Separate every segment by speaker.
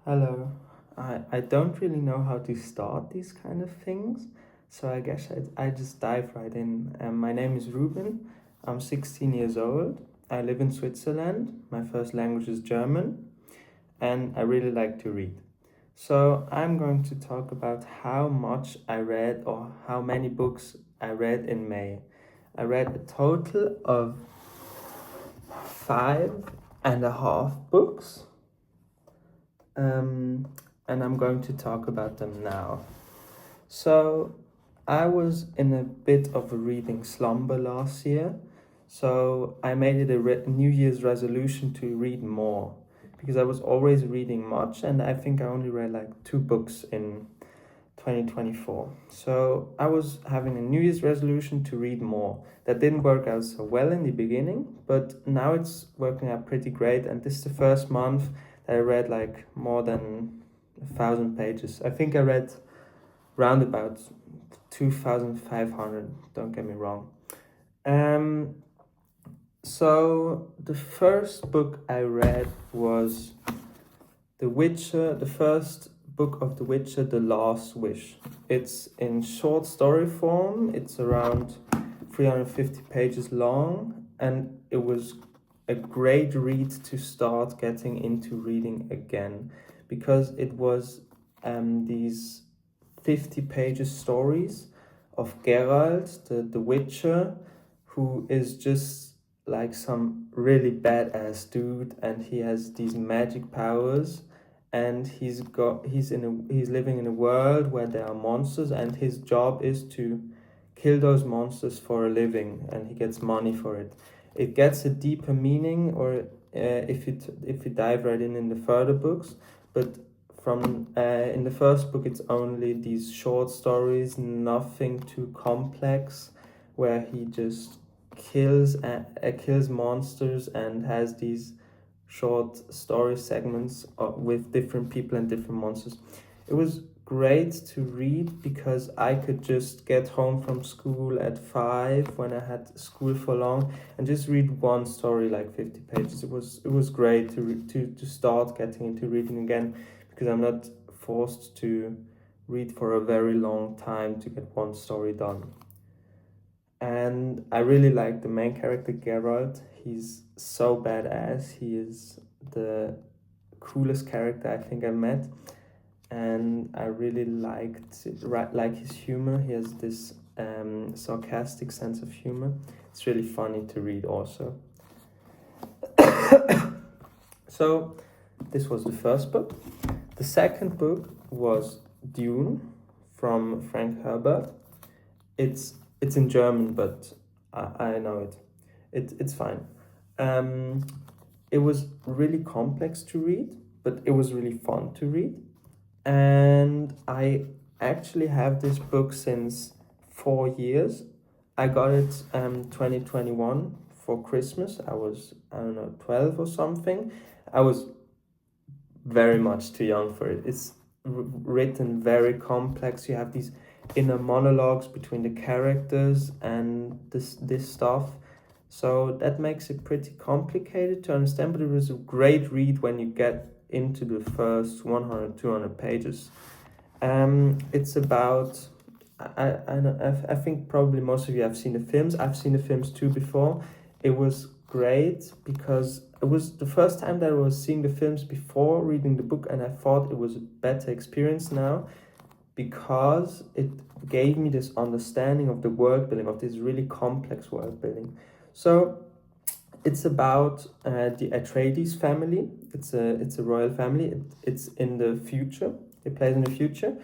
Speaker 1: Hello. I don't really know how to start these kind of things, so I guess I just dive right in. My name is Ruben. I'm 16 years old. I live in Switzerland. My first language is German, and I really like to read. So I'm going to talk about how much I read or how many books I read in May. I read a total of 5.5 books, um, and I'm going to talk about them now. So, I was in a bit of a reading slumber last year, so I made it a New Year's resolution to read more because I was always reading much, and I think I only read like 2 books in 2024. So, I was having a New Year's resolution to read more. That didn't work out so well in the beginning, but now it's working out pretty great, and this is the first month that I read like more than 1,000 pages. I think I read round about 2,500, don't get me wrong. Um, so the first book I read was The Witcher, the first book of The Witcher, The Last Wish. It's in short story form, it's around 350 pages long, and it was a great read to start getting into reading again because it was these 50 pages stories of Geralt, the Witcher, who is just like some really badass dude, and he has these magic powers, and he's living in a world where there are monsters, and his job is to kill those monsters for a living, and he gets money for it. It gets a deeper meaning, or if you dive right in the further books, but from in the first book it's only these short stories, nothing too complex, where he just kills monsters and has these short story segments with different people and different monsters. It was great to read because I could just get home from school at 5 when I had school for long and just read one story like 50 pages. It was great to start getting into reading again because I'm not forced to read for a very long time to get one story done. And I really like the main character Geralt. He's so badass. He is the coolest character I think I met, and I really like his humor. He has this sarcastic sense of humor. It's really funny to read also. So this was the first book. The second book was Dune from Frank Herbert. It's in German, but I know it. It's fine. Um, it was really complex to read, but it was really fun to read. And I actually have this book since 4 years. I got it 2021 for Christmas. I don't know, 12 or something. I was very much too young for it. It's written very complex. You have these inner monologues between the characters and this stuff. So that makes it pretty complicated to understand, but it was a great read when you get into the first 100, 200 pages. It's about, I think probably most of you have seen the films. I've seen the films too before. It was great because it was the first time that I was seeing the films before reading the book, and I thought it was a better experience now because it gave me this understanding of the world building, of this really complex world building. So it's about the Atreides family. It's a royal family. It's in the future. It plays in the future,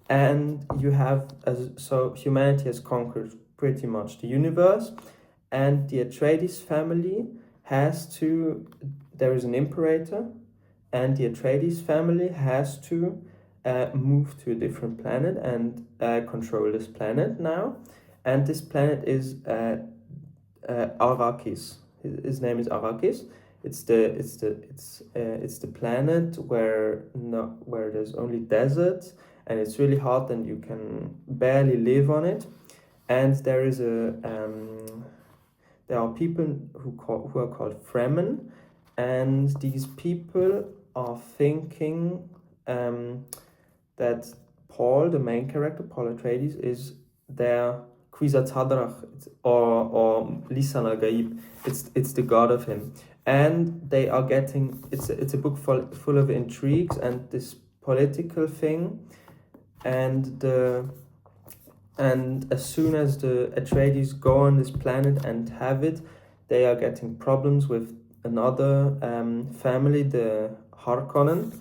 Speaker 1: and you have so humanity has conquered pretty much the universe, and the Atreides family has to. There is an imperator, and the Atreides family has to move to a different planet and control this planet now, and this planet is Arrakis. His name is Arrakis. It's the planet where there's only desert, and it's really hot and you can barely live on it. And there are people who are called Fremen, and these people are thinking that Paul, the main character, Paul Atreides, is their Kwisatz Haderach, or Lisan al Gaib. It's the god of him, and they are getting. It's a book full of intrigues and this political thing, and as soon as the Atreides go on this planet and have it, they are getting problems with another family, the Harkonnen.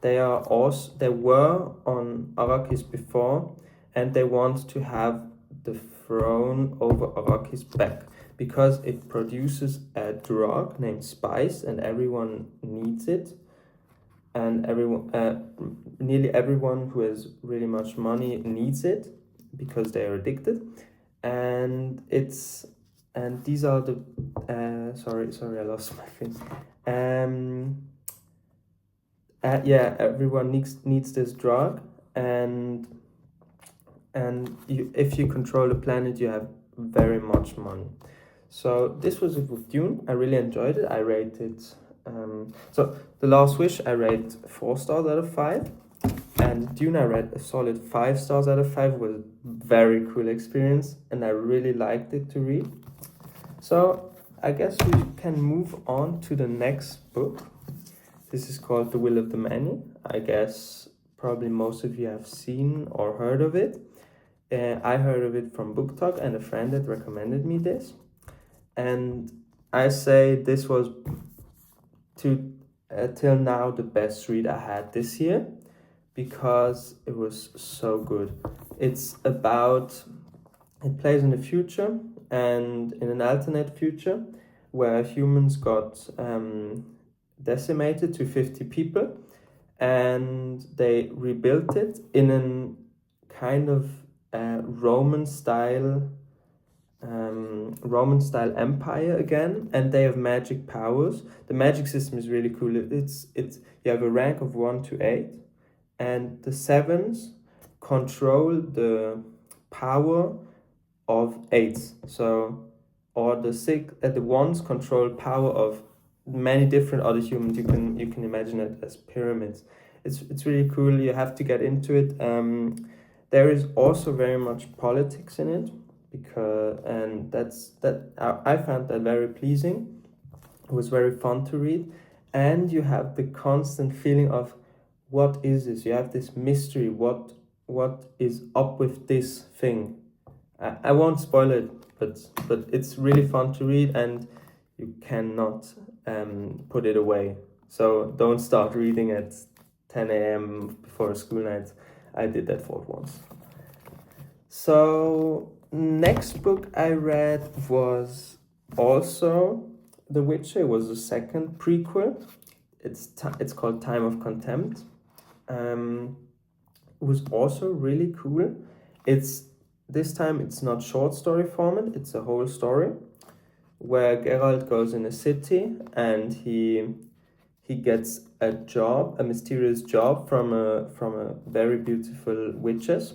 Speaker 1: They were on Arrakis before, and they want to have the throne over Arrakis back because it produces a drug named spice, and everyone needs it. And nearly everyone who has really much money needs it because they are addicted. And these are the sorry, I lost my thing. Everyone needs this drug, and if you control the planet, you have very much money. So this was it with Dune. I really enjoyed it. I rated so The Last Wish I rate 4 stars out of 5, and Dune I read a solid 5 stars out of 5. It was a very cool experience, and I really liked it to read. So I guess we can move on to the next book. This is called The Will of the Many. I guess probably most of you have seen or heard of it. I heard of it from Book Talk and a friend that recommended me this. And I say this was till now the best read I had this year because it was so good. It plays in the future and in an alternate future where humans got decimated to 50 people, and they rebuilt it in a kind of Roman style empire again, and they have magic powers. The magic system is really cool. It's you have a rank of 1 to 8, and the 7s control the power of 8s. So, or the 1s control power of many different other humans. You can imagine it as pyramids. It's really cool. You have to get into it. There is also very much politics in it, I found that very pleasing. It was very fun to read, and you have the constant feeling of what is this? You have this mystery. What is up with this thing? I won't spoil it, but it's really fun to read, and you cannot put it away. So don't start reading at 10 a.m. before a school night. I did that for once. So next book I read was also The Witcher. It was the second prequel. It's called Time of Contempt. It was also really cool. This time it's not short story format, it's a whole story where Geralt goes in a city and he gets a mysterious job from a very beautiful witches,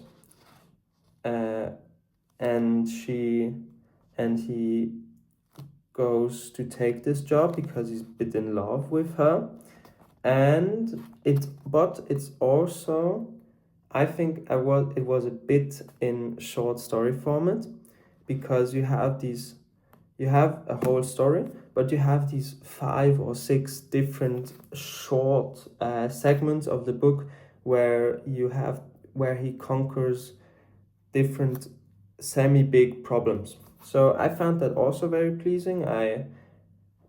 Speaker 1: and he goes to take this job because he's a bit in love with her, but it's also, I think it was a bit in short story format, because you have a whole story, but you have these 5 or 6 different short segments of the book where he conquers different semi-big problems. So I found that also very pleasing.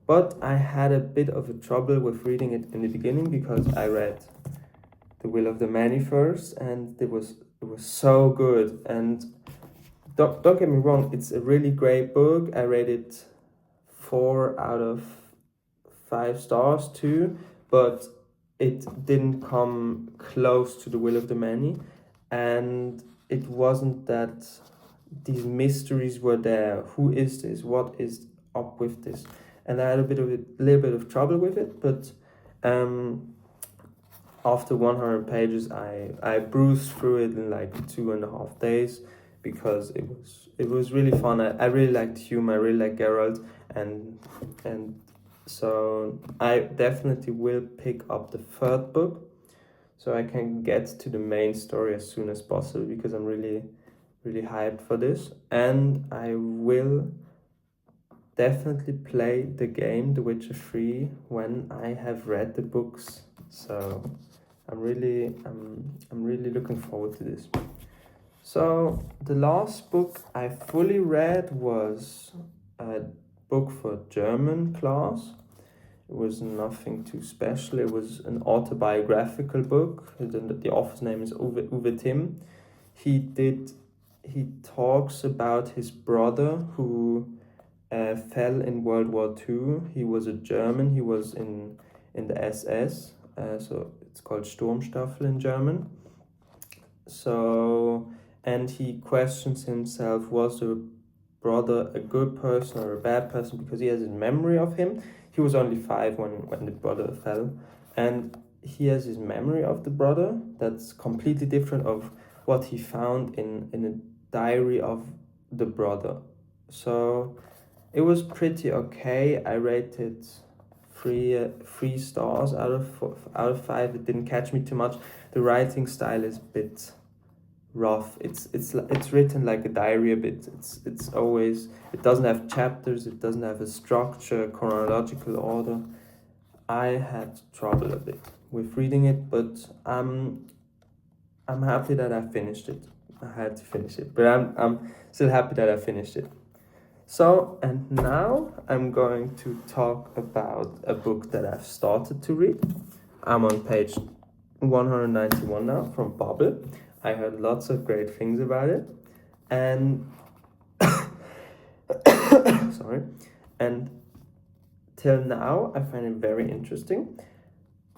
Speaker 1: But I had a bit of a trouble with reading it in the beginning because I read The Will of the Many first, and it was so good. And don't get me wrong, it's a really great book. I rated 4 out of 5 stars too, but it didn't come close to The Will of the Many, and it wasn't that these mysteries were there. Who is this? What is up with this? And I had a little bit of trouble with it, but after 100 pages, I bruised through it in like 2.5 days, because it was really fun. I really liked humor. I really liked Geralt, and so I definitely will pick up the third book. so I can get to the main story as soon as possible, because I'm really hyped for this. And I will definitely play the game The Witcher 3 when I have read the books. So I'm really looking forward to this. So the last book I fully read was a book for German class. It was nothing too special. It was an autobiographical book. The author's name is Uwe Timm. He talks about his brother who fell in World War II. He was a German. He was in the SS. So it's called Sturmstaffel in German. So, and he questions himself, was the brother a good person or a bad person, because he has a memory of him. He was only 5 when the brother fell, and he has his memory of the brother that's completely different of what he found in a diary of the brother. So it was pretty okay. I rated 3 stars out of 5. It didn't catch me too much. The writing style is a bit rough. It's written like a diary a bit. It's always, it doesn't have chapters, it doesn't have a structure, chronological order. I had trouble a bit with reading it, but I'm happy that I finished it. I had to finish it, but I'm still happy that I finished it. So, and now I'm going to talk about a book that I've started to read. I'm on page 191 now, from Bubble. I heard lots of great things about it, and sorry, and till now I find it very interesting,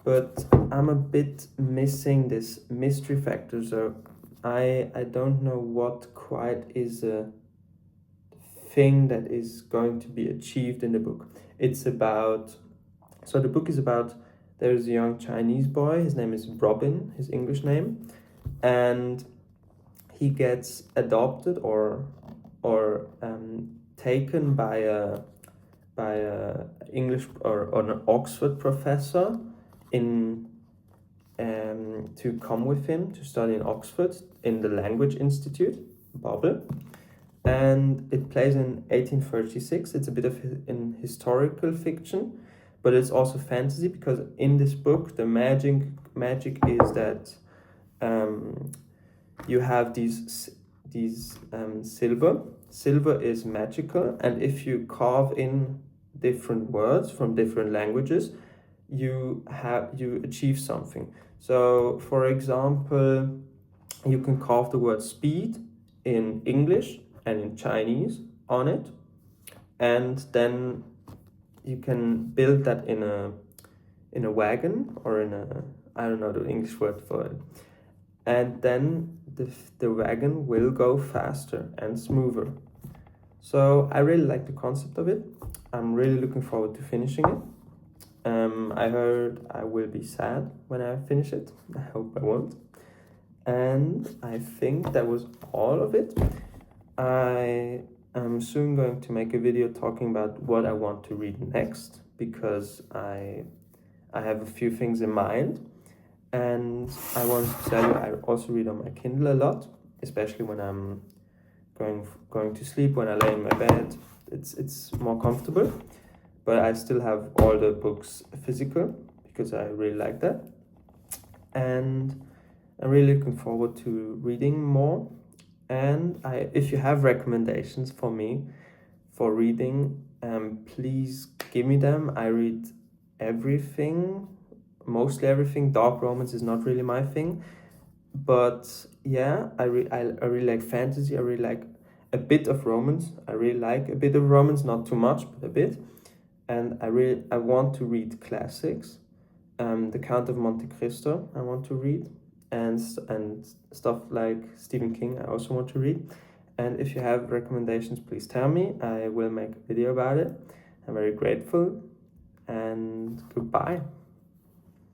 Speaker 1: but I'm a bit missing this mystery factor. So I don't know what quite is a thing that is going to be achieved in the book. It's about, so the book is about, there's a young Chinese boy, his name is Robin, his English name, and he gets adopted or taken by a English or an Oxford professor in to come with him to study in Oxford in the Language Institute, Babel. And it plays in 1836. It's a bit of in historical fiction, but it's also fantasy, because in this book the magic is that you have these silver. Silver is magical, and if you carve in different words from different languages, you achieve something. So, for example, you can carve the word speed in English and in Chinese on it, and then you can build that in a wagon, or in a, I don't know the English word for it, and then the wagon will go faster and smoother. So I really like the concept of it. I'm really looking forward to finishing it. I heard I will be sad when I finish it. I hope I won't. And I think that was all of it. I am soon going to make a video talking about what I want to read next, because I have a few things in mind. And I want to tell you, I also read on my Kindle a lot, especially when I'm going to sleep, when I lay in my bed. It's more comfortable, but I still have all the books physical, because I really like that. And I'm really looking forward to reading more. And if you have recommendations for me for reading, please give me them. I read everything, mostly everything. Dark romance is not really my thing, but yeah, I really like fantasy. I really like a bit of romance. I really like a bit of romance, not too much, but a bit. And I want to read classics. The Count of Monte Cristo I want to read, and stuff like Stephen King I also want to read. And if you have recommendations, please tell me. I will make a video about it. I'm very grateful, and goodbye.